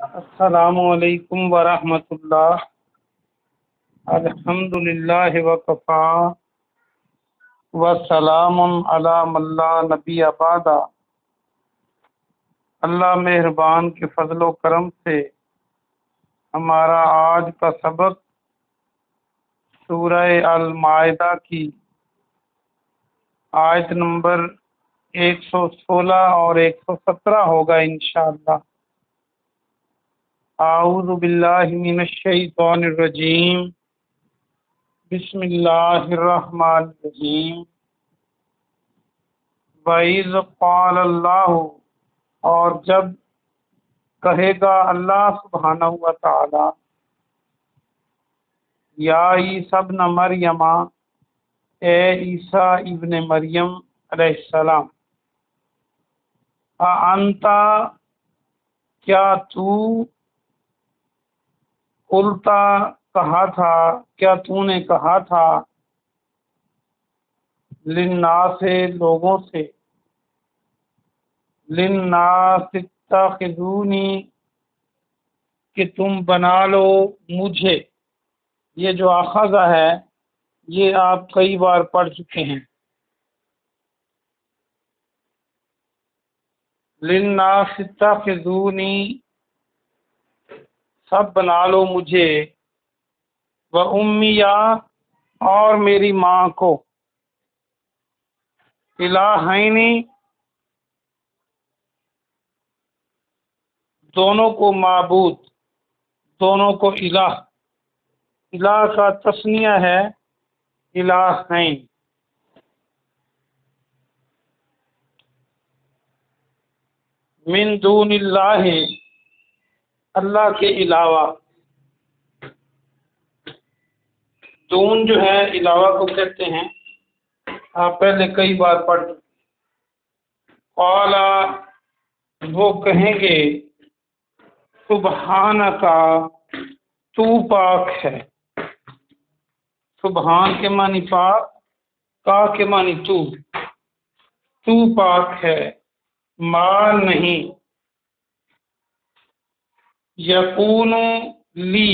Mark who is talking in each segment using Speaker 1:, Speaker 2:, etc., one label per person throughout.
Speaker 1: السلام علیکم ورحمۃ اللہ۔ الحمد للہ وکفا وسلام علی من لا نبی بعد۔ اللہ مہربان کے فضل و کرم سے ہمارا آج کا سبق سورہ المائدہ کی آیت نمبر 116 اور 117 ہوگا انشاءاللہ۔ اعوذ باللہ من الشیطان الرجیم، بسم اللہ الرحمن الرحیم۔ وَإِذْ قَالَ اللَّهُ، اور جب کہے گا اللہ سبحانہ و تعالی، یا عیسیٰ ابن مریم، اے عیسیٰ ابن مریم علیہ السلام، اَأَنْتَ، کیا تو، قلتا کہا تھا، کیا تو نے کہا تھا، للناس لوگوں سے، للناس اتخذونی کہ تم بنا لو مجھے۔ یہ جو اخذہ ہے یہ آپ کئی بار پڑھ چکے ہیں۔ للناس اتخذونی، سب بنا لو مجھے، و امیہ، اور میری ماں کو، الہینی، دونوں کو معبود، دونوں کو الہ۔ الہ کا تثنیہ ہے الہین۔ من دون اللہ، اللہ کے علاوہ۔ دون جو ہے علاوہ کو کہتے ہیں، آپ پہلے کئی بار پڑھ چکے۔ قال، وہ کہیں گے، سبحانک، تو پاک ہے۔ سبحان کے معنی پاک، کا کے معنی تو پاک ہے، ما نہیں، یکون لی،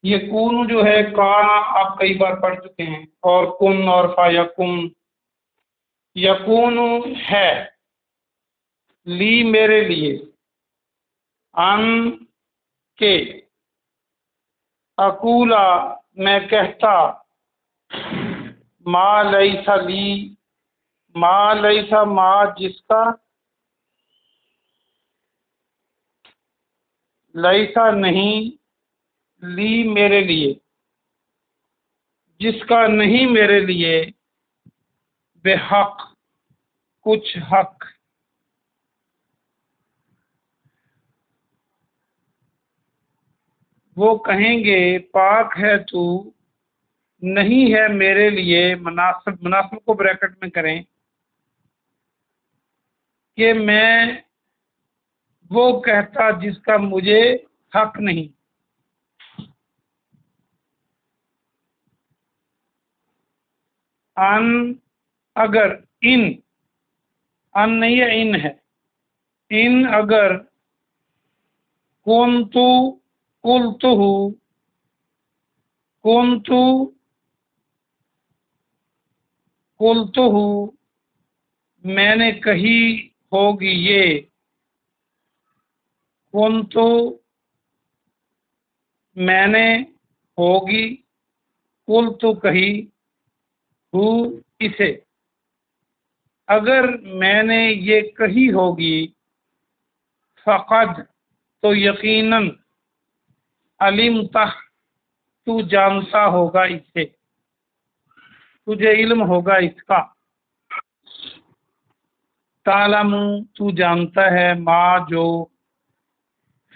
Speaker 1: یکون جو ہے کانا آپ کئی بار پڑھ چکے ہیں، اور کن اور فا یکن، یکون ہے، لی میرے لیے، ان کے، اقولا میں کہتا، ما لیس لی، ما لیس ما جس کا، لیسا نہیں، لی میرے لیے، جس کا نہیں میرے لیے، بے حق، کچھ حق۔ وہ کہیں گے پاک ہے تو، نہیں ہے میرے لیے، مناسب کو بریکٹ میں کریں کہ میں وہ کہتا جس کا مجھے حق نہیں۔ ان، اگر، ان نہیں ہے، ان ہے، ان اگر، کنتو، قلتہ، کنتو، قلتہ، میں نے کہی ہوگی یہ، کنتو، میں نے، ہوگی، قلتو کہی، ہو اسے، اگر میں نے یہ کہی ہوگی، فقد، تو یقیناً، علمتہ، تو جانتا ہوگا اسے، تجھے علم ہوگا اس کا، تعلم، تو جانتا ہے، ما جو،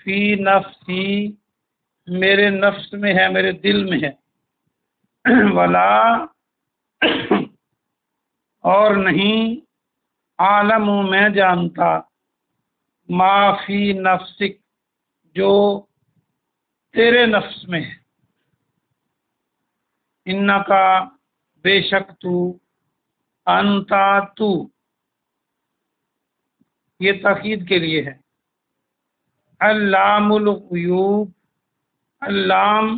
Speaker 1: فی نفسی، میرے نفس میں ہے، میرے دل میں ہے، ولا، اور نہیں، عالم، میں جانتا، ما فی نفسک، جو تیرے نفس میں ہے، انکا، بے شک تو، انتا، تو، یہ تاکید کے لیے ہے، علام الغیوب، علام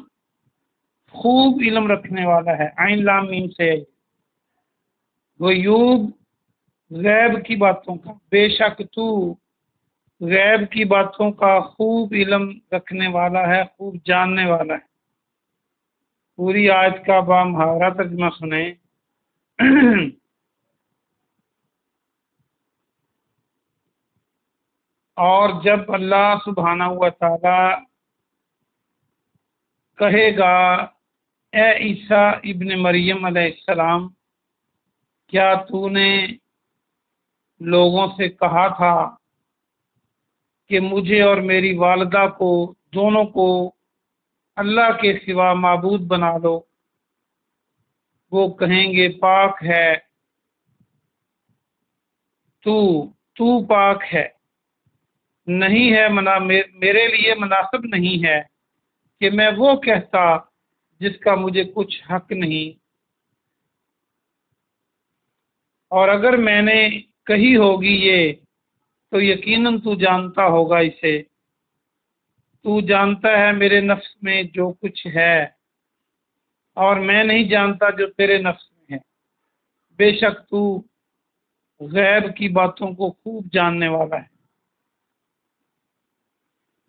Speaker 1: خوب علم رکھنے والا ہے، عین لام میم سے ہے۔ غیوب غیب کی باتوں کا، بے شک تو غیب کی باتوں کا خوب علم رکھنے والا ہے، خوب جاننے والا ہے۔ پوری آیت کا بامحاورہ ترجمہ سنیں۔ اور جب اللہ سبحانہ و تعالی کہے گا اے عیسیٰ ابن مریم علیہ السلام، کیا تو نے لوگوں سے کہا تھا کہ مجھے اور میری والدہ کو دونوں کو اللہ کے سوا معبود بنا لو؟ وہ کہیں گے پاک ہے تو پاک ہے، نہیں ہے میرے لیے مناسب نہیں ہے کہ میں وہ کہتا جس کا مجھے کچھ حق نہیں، اور اگر میں نے کہی ہوگی یہ تو یقیناً تو جانتا ہوگا اسے، تو جانتا ہے میرے نفس میں جو کچھ ہے اور میں نہیں جانتا جو تیرے نفس میں ہے، بے شک تو غیب کی باتوں کو خوب جاننے والا ہے۔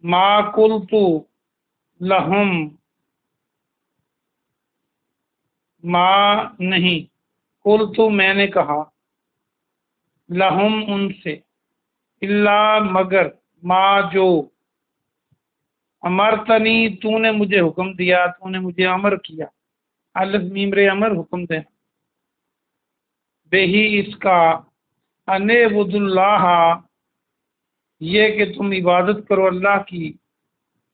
Speaker 1: ما قلت لہم، ما نہیں، قلت میں نے کہا، لہم ان سے، الا مگر، ما جو، امرتنی تو نے مجھے حکم دیا، تو نے مجھے امر کیا، الف میم رے امر حکم دے، بہی اس کا، انعبد اللہ، یہ کہ تم عبادت کرو اللہ کی،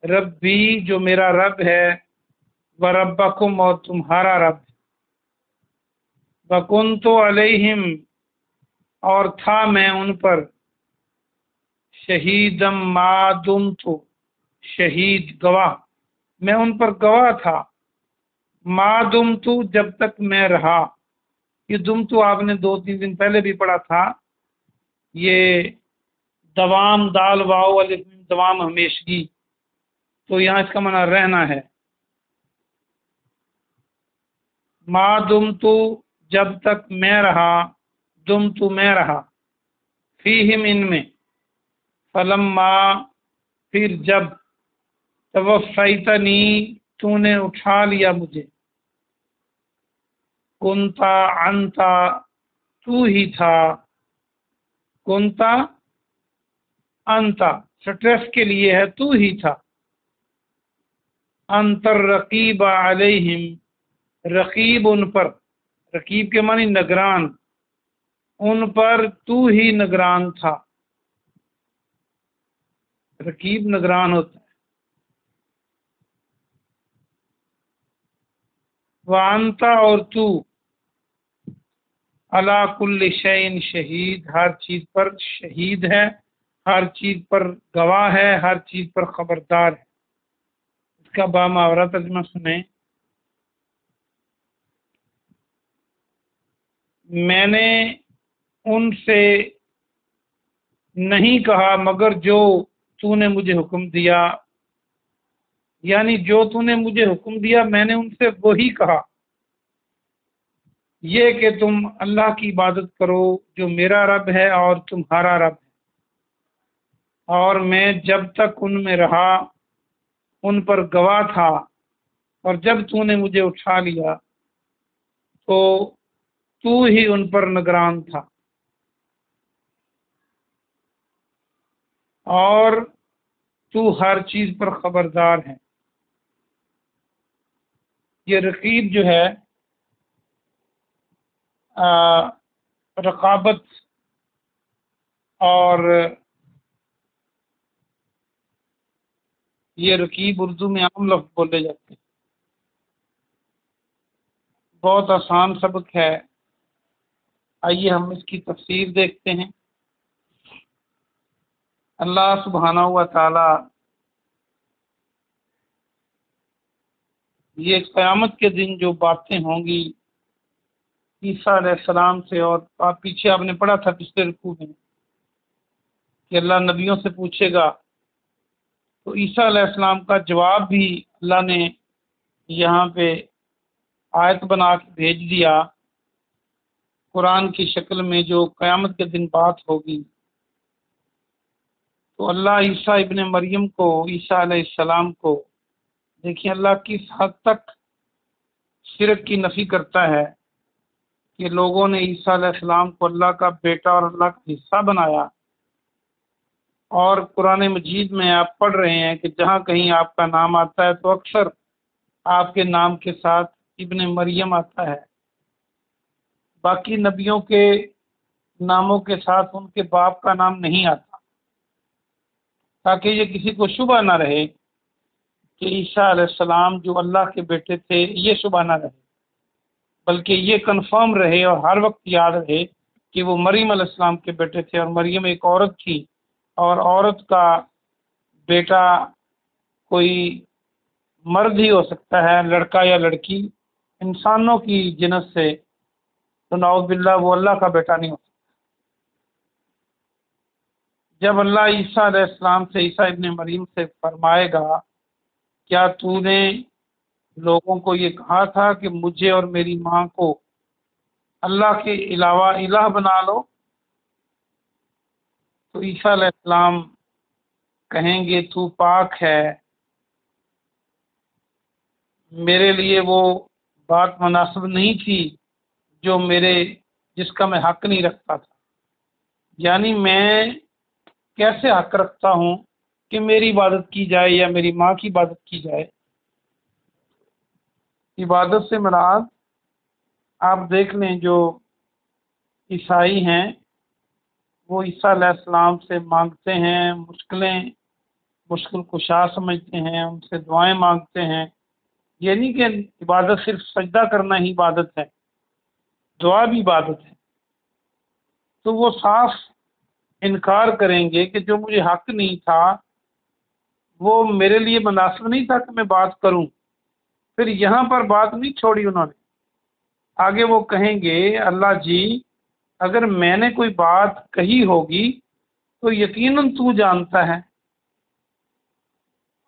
Speaker 1: ربی جو میرا رب ہے، وربکم اور تمہارا رب، وکنت علیہم اور تھا میں ان پر، شہیدم ما دمت، شہید گواہ، میں ان پر گواہ تھا، ما دمت جب تک میں رہا، یہ دمت آپ نے 2-3 دن پہلے بھی پڑھا تھا، یہ دوام دال واو الف میم دوام ہمیشگی، تو یہاں اس کا معنی رہنا ہے۔ ما دمت جب تک میں رہا، دمت میں رہا، فیہم ان میں، فلما پھر جب، توفیتنی تو نے اٹھا لیا مجھے، کنتا انتا تو ہی تھا، کنتا انتا سٹریس کے لیے ہے تو ہی تھا، انتر رقیب علیہم رقیب ان پر، رقیب کے معنی نگران، ان پر تو ہی نگران تھا، رقیب نگران ہوتا ہے، وانتا اور تو، علی کل شیء شہید ہر چیز پر شہید ہے، ہر چیز پر گواہ ہے، ہر چیز پر خبردار ہے۔ اس کا بامحاورہ ترجمہ سنیں۔ میں نے ان سے نہیں کہا مگر جو تو نے مجھے حکم دیا، یعنی جو تو نے مجھے حکم دیا میں نے ان سے وہی کہا، یہ کہ تم اللہ کی عبادت کرو جو میرا رب ہے اور تمہارا رب ہے، اور میں جب تک ان میں رہا ان پر گواہ تھا، اور جب تو نے مجھے اٹھا لیا تو ہی ان پر نگران تھا، اور تو ہر چیز پر خبردار ہے۔ یہ رقیب جو ہے رقابت اور یہ رقیب اردو میں عام لفظ بولے جاتے ہیں، بہت آسان سبق ہے، آئیے ہم اس کی تفسیر دیکھتے ہیں۔ اللہ سبحانہ و تعالی یہ قیامت کے دن جو باتیں ہوں گی عیسیٰ علیہ السلام سے، اور پیچھے آپ نے پڑھا تھا پچھلے رکوع میں کہ اللہ نبیوں سے پوچھے گا تو عیسیٰ علیہ السلام کا جواب بھی اللہ نے یہاں پہ آیت بنا کے بھیج دیا قرآن کی شکل میں، جو قیامت کے دن بات ہوگی۔ تو اللہ عیسیٰ ابن مریم کو، عیسیٰ علیہ السلام کو، دیکھیں اللہ کس حد تک شرک کی نفی کرتا ہے کہ لوگوں نے عیسیٰ علیہ السلام کو اللہ کا بیٹا اور اللہ کا حصہ بنایا۔ اور قرآن مجید میں آپ پڑھ رہے ہیں کہ جہاں کہیں آپ کا نام آتا ہے تو اکثر آپ کے نام کے ساتھ ابن مریم آتا ہے، باقی نبیوں کے ناموں کے ساتھ ان کے باپ کا نام نہیں آتا، تاکہ یہ کسی کو شبہ نہ رہے کہ عیسیٰ علیہ السلام جو اللہ کے بیٹے تھے، یہ شبہ نہ رہے، بلکہ یہ کنفرم رہے اور ہر وقت یاد رہے کہ وہ مریم علیہ السلام کے بیٹے تھے، اور مریم ایک عورت تھی، اور عورت کا بیٹا کوئی مرد ہی ہو سکتا ہے، لڑکا یا لڑکی، انسانوں کی جنس سے، تو نعوذ باللہ وہ اللہ کا بیٹا نہیں ہو سکتا۔ جب اللہ عیسیٰ علیہ السلام سے، عیسیٰ ابن مریم سے فرمائے گا کیا تو نے لوگوں کو یہ کہا تھا کہ مجھے اور میری ماں کو اللہ کے علاوہ الہ بنا لو، تو عیسیٰ علیہ السلام کہیں گے تو پاک ہے، میرے لیے وہ بات مناسب نہیں تھی جس کا میں حق نہیں رکھتا تھا، یعنی میں کیسے حق رکھتا ہوں کہ میری عبادت کی جائے یا میری ماں کی عبادت کی جائے۔ عبادت سے مراد آپ دیکھ لیں جو عیسائی ہیں وہ عیسیٰ علیہ السلام سے مانگتے ہیں، مشکل کشا سمجھتے ہیں، ان سے دعائیں مانگتے ہیں، یہ نہیں کہ عبادت صرف سجدہ کرنا ہی عبادت ہے، دعا بھی عبادت ہے۔ تو وہ صاف انکار کریں گے کہ جو مجھے حق نہیں تھا وہ میرے لیے مناسب نہیں تھا کہ میں بات کروں۔ پھر یہاں پر بات نہیں چھوڑی انہوں نے، آگے وہ کہیں گے اللہ جی اگر میں نے کوئی بات کہی ہوگی تو یقیناً تو جانتا ہے،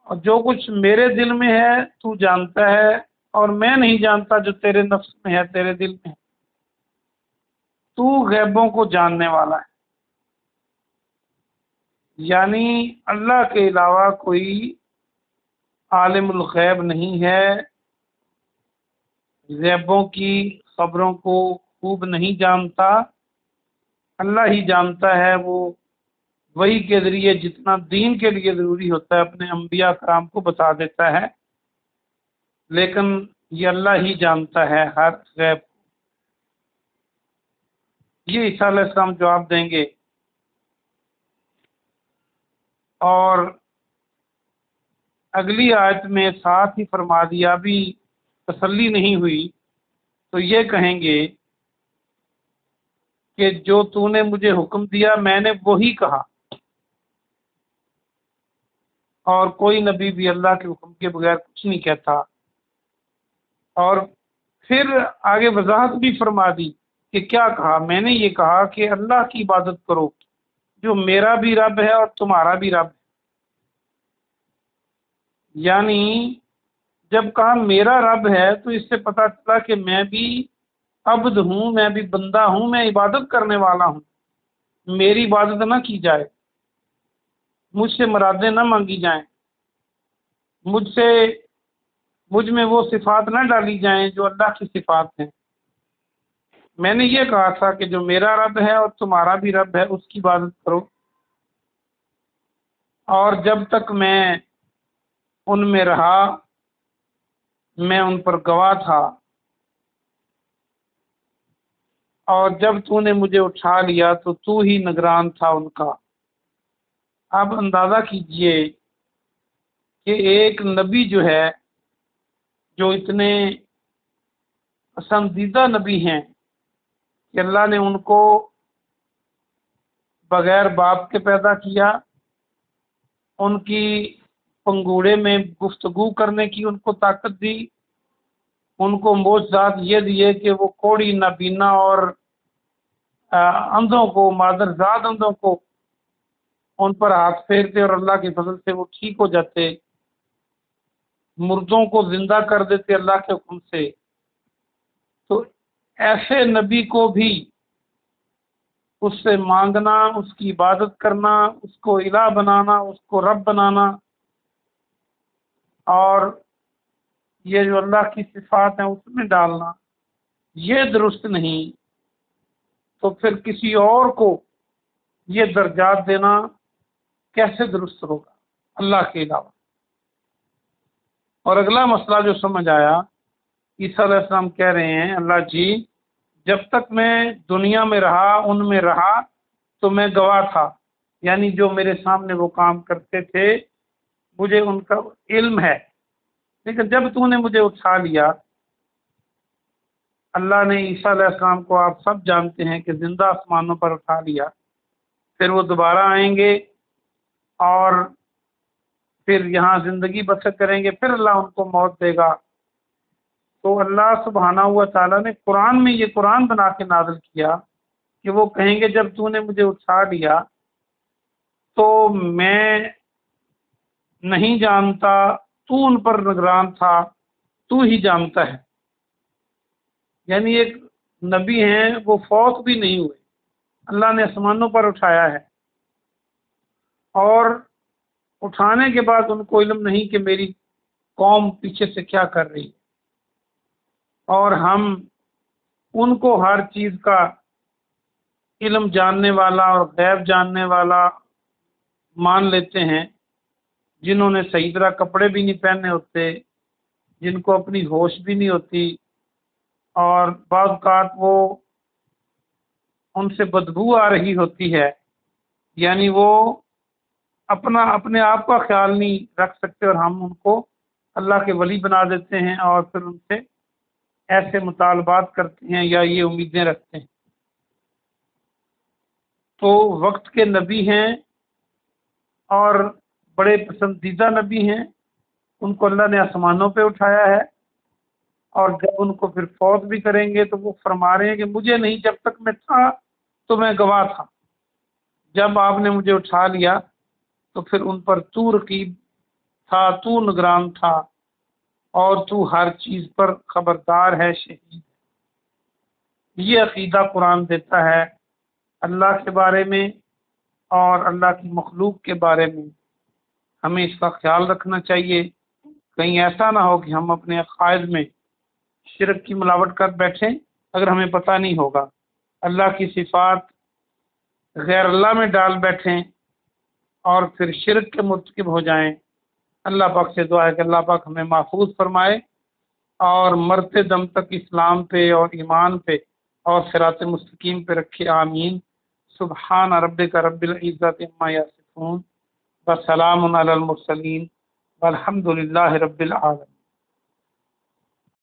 Speaker 1: اور جو کچھ میرے دل میں ہے تو جانتا ہے، اور میں نہیں جانتا جو تیرے نفس میں ہے، تیرے دل میں ہے، تو غیبوں کو جاننے والا ہے۔ یعنی اللہ کے علاوہ کوئی عالم الغیب نہیں ہے، غیبوں کی خبروں کو خوب نہیں جانتا، اللہ ہی جانتا ہے۔ وہ وحی کے ذریعے جتنا دین کے لیے ضروری ہوتا ہے اپنے انبیاء کرام کو بتا دیتا ہے، لیکن یہ اللہ ہی جانتا ہے ہر غیب۔ یہ عیسیٰ علیہ السلام جواب دیں گے، اور اگلی آیت میں ساتھ ہی فرما دیا، بھی تسلی نہیں ہوئی تو یہ کہیں گے کہ جو تو نے مجھے حکم دیا میں نے وہی کہا، اور کوئی نبی بھی اللہ کے حکم کے بغیر کچھ نہیں کہتا۔ اور پھر آگے وضاحت بھی فرما دی کہ کیا کہا، میں نے یہ کہا کہ اللہ کی عبادت کرو جو میرا بھی رب ہے اور تمہارا بھی رب ہے۔ یعنی جب کہا میرا رب ہے تو اس سے پتہ چلا کہ میں بھی عبد ہوں، میں بھی بندہ ہوں، میں عبادت کرنے والا ہوں، میری عبادت نہ کی جائے، مجھ سے مرادیں نہ مانگی جائیں، مجھ میں وہ صفات نہ ڈالی جائیں جو اللہ کی صفات ہیں۔ میں نے یہ کہا تھا کہ جو میرا رب ہے اور تمہارا بھی رب ہے اس کی عبادت کرو، اور جب تک میں ان میں رہا میں ان پر گواہ تھا، اور جب تو نے مجھے اٹھا لیا تو ہی نگران تھا ان کا۔ اب اندازہ کیجئے کہ ایک نبی جو ہے، جو اتنے پسندیدہ نبی ہیں کہ اللہ نے ان کو بغیر باپ کے پیدا کیا، ان کی پنگوڑے میں گفتگو کرنے کی ان کو طاقت دی، ان کو معجزات یہ دیے کہ وہ کوڑی نابینا اور اندھوں کو، مادرزاد اندھوں کو ان پر ہاتھ پھیرتے اور اللہ کے فضل سے وہ ٹھیک ہو جاتے، مردوں کو زندہ کر دیتے اللہ کے حکم سے۔ تو ایسے نبی کو بھی اس سے مانگنا، اس کی عبادت کرنا، اس کو الہ بنانا، اس کو رب بنانا، اور یہ جو اللہ کی صفات ہیں اس میں ڈالنا، یہ درست نہیں، تو پھر کسی اور کو یہ درجات دینا کیسے درست ہوگا اللہ کے علاوہ؟ اور اگلا مسئلہ جو سمجھ آیا، عیسیٰ علیہ السلام کہہ رہے ہیں اللہ جی جب تک میں دنیا میں رہا، ان میں رہا تو میں گواہ تھا، یعنی جو میرے سامنے وہ کام کرتے تھے مجھے ان کا علم ہے، لیکن جب تو نے مجھے اٹھا لیا، اللہ نے عیسیٰ علیہ السلام کو آپ سب جانتے ہیں کہ زندہ آسمانوں پر اٹھا لیا، پھر وہ دوبارہ آئیں گے اور پھر یہاں زندگی بسر کریں گے، پھر اللہ ان کو موت دے گا۔ تو اللہ سبحانہ و تعالیٰ نے قرآن میں یہ قرآن بنا کے نازل کیا کہ وہ کہیں گے جب تو نے مجھے اٹھا لیا تو میں نہیں جانتا، تو ان پر نگران تھا، تو ہی جانتا ہے۔ یعنی ایک نبی ہیں وہ فوت بھی نہیں ہوئے، اللہ نے آسمانوں پر اٹھایا ہے، اور اٹھانے کے بعد ان کو علم نہیں کہ میری قوم پیچھے سے کیا کر رہی ہے، اور ہم ان کو ہر چیز کا علم جاننے والا اور غیب جاننے والا مان لیتے ہیں، جنہوں نے صحیح طرح کپڑے بھی نہیں پہنے ہوتے، جن کو اپنی ہوش بھی نہیں ہوتی، اور بعض اوقات وہ ان سے بدبو آ رہی ہوتی ہے، یعنی وہ اپنے آپ کا خیال نہیں رکھ سکتے، اور ہم ان کو اللہ کے ولی بنا دیتے ہیں اور پھر ان سے ایسے مطالبات کرتے ہیں یا یہ امیدیں رکھتے ہیں۔ تو وقت کے نبی ہیں اور بڑے پسندیدہ نبی ہیں، ان کو اللہ نے آسمانوں پہ اٹھایا ہے، اور جب ان کو پھر فوت بھی کریں گے تو وہ فرما رہے ہیں کہ مجھے نہیں، جب تک میں تھا تو میں گواہ تھا، جب آپ نے مجھے اٹھا لیا تو پھر ان پر تو رقیب تھا، تو نگران تھا، اور تو ہر چیز پر خبردار ہے، شہید۔ یہ عقیدہ قرآن دیتا ہے اللہ کے بارے میں اور اللہ کی مخلوق کے بارے میں، ہمیں اس کا خیال رکھنا چاہیے، کہیں ایسا نہ ہو کہ ہم اپنے عقائد میں شرک کی ملاوٹ کر بیٹھیں اگر ہمیں پتہ نہیں ہوگا، اللہ کی صفات غیر اللہ میں ڈال بیٹھیں اور پھر شرک کے مرتکب ہو جائیں۔ اللہ پاک سے دعا ہے کہ اللہ پاک ہمیں محفوظ فرمائے اور مرتے دم تک اسلام پہ اور ایمان پہ اور صراط مستقیم پہ رکھے، آمین۔ سبحان ربک رب العزت عما یصفون وسلام علی المرسلین والحمد للہ رب العالمین۔